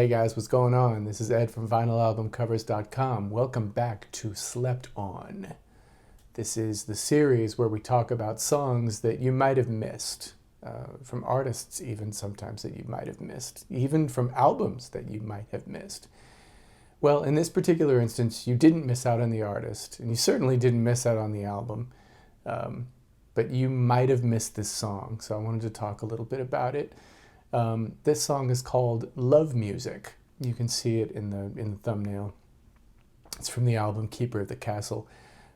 Hey guys, what's going on? This is Ed from VinylAlbumCovers.com. Welcome back to Slept On. This is the series where we talk about songs that you might have missed, from artists even sometimes that you might have missed, even from albums that you might have missed. Well, in this particular instance, you didn't miss out on the artist, and you certainly didn't miss out on the album, but you might have missed this song, so I wanted to talk a little bit about it. This song is called Love Music. You can see it in the thumbnail. It's from the album Keeper of the Castle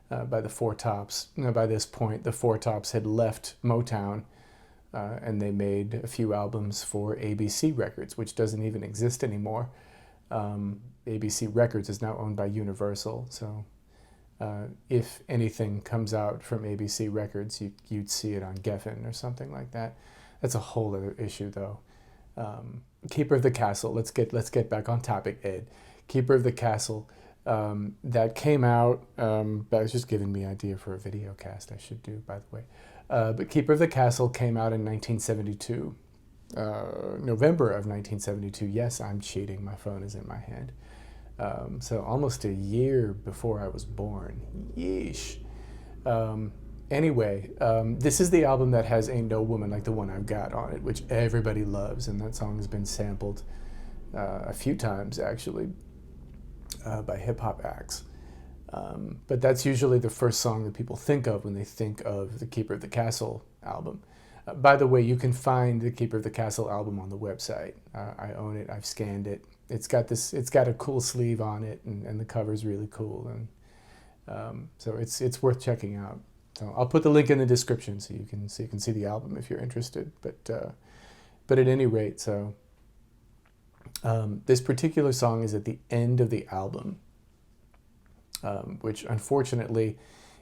by the Four Tops. Now, by this point, the Four Tops had left Motown and they made a few albums for ABC Records, which doesn't even exist anymore. ABC Records is now owned by Universal, so if anything comes out from ABC Records, you'd see it on Geffen or something like that. That's a whole other issue, though. Keeper of the Castle. Let's get back on topic, Ed. Keeper of the Castle. That came out. That was just giving me an idea for a video cast I should do, by the way. But Keeper of the Castle came out in 1972, November of 1972. Yes, I'm cheating. My phone is in my hand. So almost a year before I was born. Yeesh. Anyway, this is the album that has Ain't No Woman Like the One I've Got on it, which everybody loves, and that song has been sampled a few times, actually, by hip-hop acts. But that's usually the first song that people think of when they think of the Keeper of the Castle album. By the way, you can find the Keeper of the Castle album on the website. I own it. I've scanned it. It's got a cool sleeve on it, and the cover's really cool, and so it's worth checking out. So I'll put the link in the description so you can see the album if you're interested. But at any rate, so this particular song is at the end of the album, which unfortunately,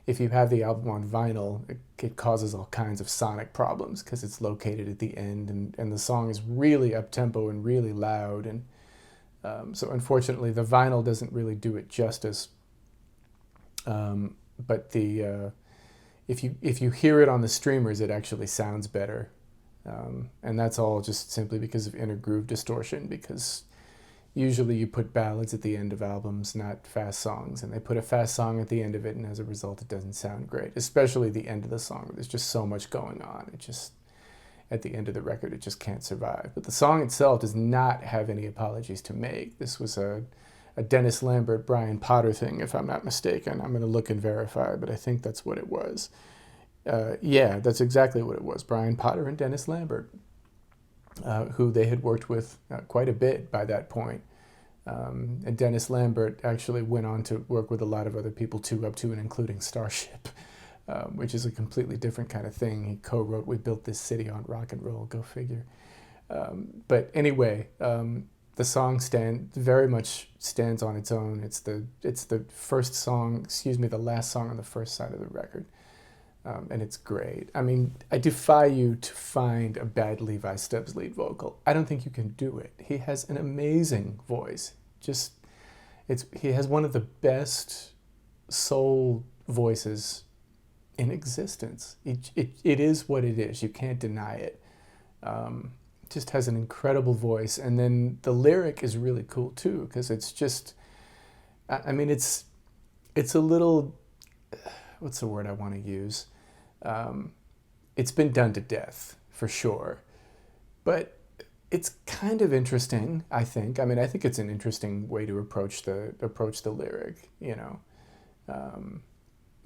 if you have the album on vinyl, it causes all kinds of sonic problems because it's located at the end, and the song is really up-tempo and really loud, and so unfortunately the vinyl doesn't really do it justice. But if you hear it on the streamers, it actually sounds better. And that's all just simply because of inner groove distortion, because usually you put ballads at the end of albums, not fast songs, and they put a fast song at the end of it, and as a result it doesn't sound great, especially the end of the song. There's just so much going on. It just, at the end of the record, it just can't survive. But the song itself does not have any apologies to make. This was a Dennis Lambert, Brian Potter thing, if I'm not mistaken. I'm going to look and verify, but I think that's what it was. Yeah, that's exactly what it was. Brian Potter and Dennis Lambert, who they had worked with quite a bit by that point. And Dennis Lambert actually went on to work with a lot of other people too, up to and including Starship, which is a completely different kind of thing. He co-wrote We Built This City on Rock and Roll, go figure. But anyway, the song very much stands on its own. It's the first song, the last song on the first side of the record. And it's great. I mean, I defy you to find a bad Levi Stubbs lead vocal. I don't think you can do it. He has an amazing voice. He has one of the best soul voices in existence. It is what it is. You can't deny it. Just has an incredible voice, and then the lyric is really cool too, because it's just, I mean, it's a little, what's the word I want to use? It's been done to death for sure, but it's kind of interesting, I think. I mean, I think it's an interesting way to approach the lyric.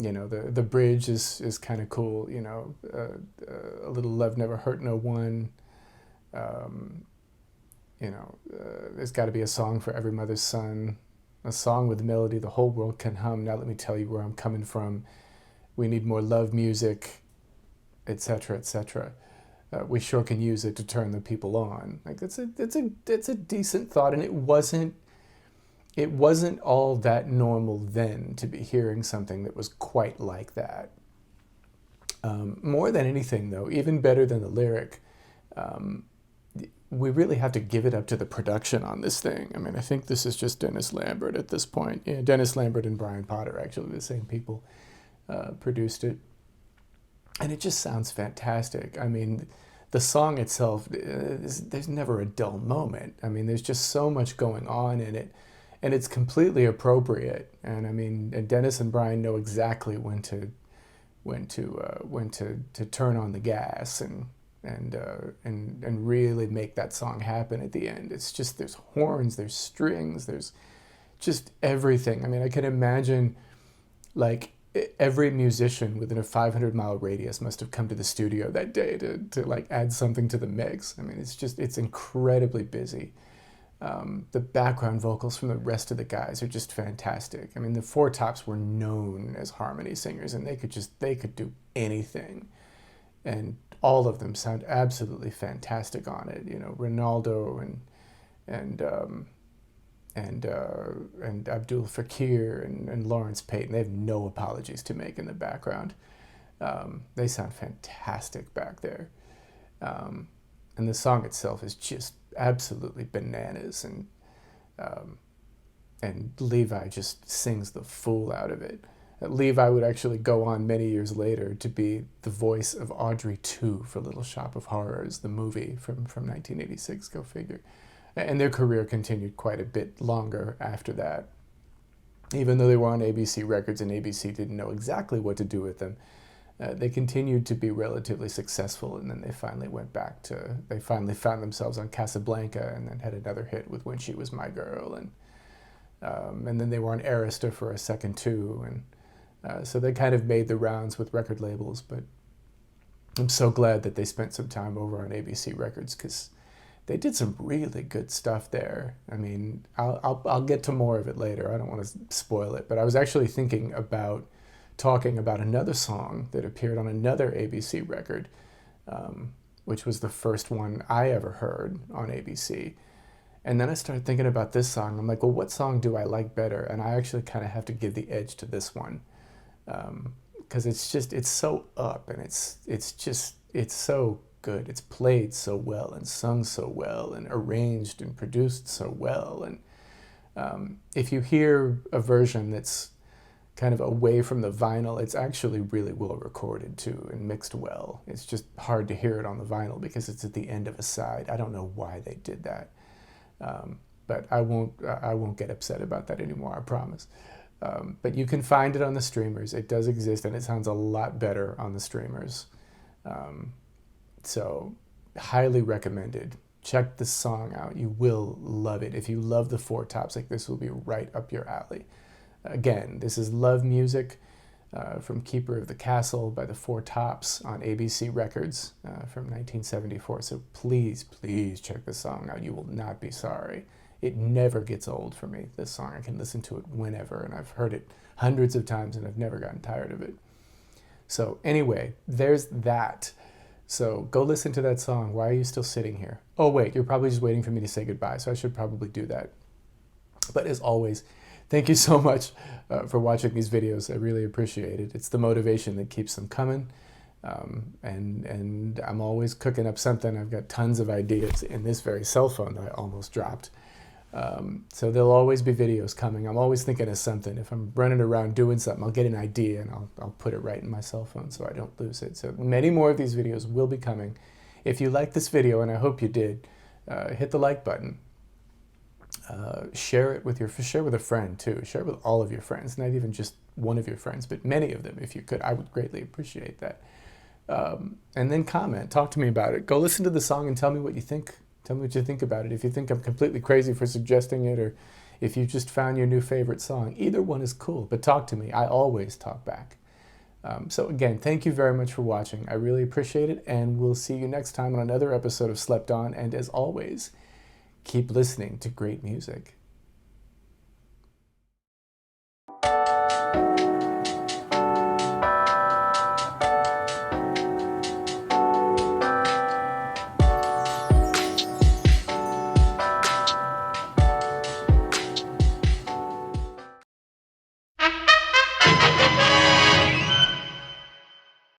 The bridge is kind of cool. A little love never hurt no one. There's got to be a song for every mother's son, a song with melody the whole world can hum. Now let me tell you where I'm coming from. We need more love music, etc., etc. We sure can use it to turn the people on. Like it's a decent thought, and it wasn't all that normal then to be hearing something that was quite like that. More than anything, though, even better than the lyric, we really have to give it up to the production on this thing. I mean, I think this is just Dennis Lambert at this point. Yeah, Dennis Lambert and Brian Potter, actually the same people, produced it. And it just sounds fantastic. I mean, the song itself, there's never a dull moment. I mean, there's just so much going on in it, and it's completely appropriate. And I mean, and Dennis and Brian know exactly when to turn on the gas and really make that song happen at the end. It's just, there's horns, there's strings, there's just everything. I mean, I can imagine like every musician within a 500-mile radius must have come to the studio that day to like add something to the mix. I mean, it's incredibly busy. The background vocals from the rest of the guys are just fantastic. I mean, the Four Tops were known as harmony singers, and they could do anything, and all of them sound absolutely fantastic on it. You know, Ronaldo and Abdul Fakir and Lawrence Payton, they have no apologies to make in the background. They sound fantastic back there. And the song itself is just absolutely bananas, and Levi just sings the fool out of it. Levi would actually go on many years later to be the voice of Audrey 2 for Little Shop of Horrors, the movie from 1986, go figure. And their career continued quite a bit longer after that. Even though they were on ABC Records and ABC didn't know exactly what to do with them, they continued to be relatively successful, and then they finally found themselves on Casablanca, and then had another hit with When She Was My Girl, and then they were on Arista for a second too, and so they kind of made the rounds with record labels. But I'm so glad that they spent some time over on ABC Records, because they did some really good stuff there. I mean, I'll get to more of it later. I don't want to spoil it, but I was actually thinking about talking about another song that appeared on another ABC record, which was the first one I ever heard on ABC. And then I started thinking about this song. I'm like, well, what song do I like better? And I actually kind of have to give the edge to this one, because it's so up, and it's so good. It's played so well and sung so well and arranged and produced so well. And if you hear a version that's kind of away from the vinyl, it's actually really well recorded too and mixed well. It's just hard to hear it on the vinyl because it's at the end of a side. I don't know why they did that, but I won't get upset about that anymore, I promise. But you can find it on the streamers. It does exist, and it sounds a lot better on the streamers. So highly recommended. Check this song out. You will love it. If you love the Four Tops, like, this will be right up your alley. Again, this is Love Music from Keeper of the Castle by the Four Tops on ABC Records from 1974. So please, please check this song out. You will not be sorry. It never gets old for me, this song. I can listen to it whenever, and I've heard it hundreds of times, and I've never gotten tired of it. So anyway, there's that. So go listen to that song. Why are you still sitting here? Oh, wait, you're probably just waiting for me to say goodbye, so I should probably do that. But as always, thank you so much for watching these videos. I really appreciate it. It's the motivation that keeps them coming. And I'm always cooking up something. I've got tons of ideas in this very cell phone that I almost dropped. So there'll always be videos coming. I'm always thinking of something. If I'm running around doing something, I'll get an idea and I'll put it right in my cell phone so I don't lose it. So many more of these videos will be coming. If you liked this video, and I hope you did, hit the like button. Share with a friend too. Share it with all of your friends, not even just one of your friends, but many of them if you could. I would greatly appreciate that. And then comment, talk to me about it. Go listen to the song and tell me what you think. Tell me what you think about it. If you think I'm completely crazy for suggesting it, or if you just found your new favorite song, either one is cool, but talk to me. I always talk back. So again, thank you very much for watching. I really appreciate it, and we'll see you next time on another episode of Slept On. And as always, keep listening to great music.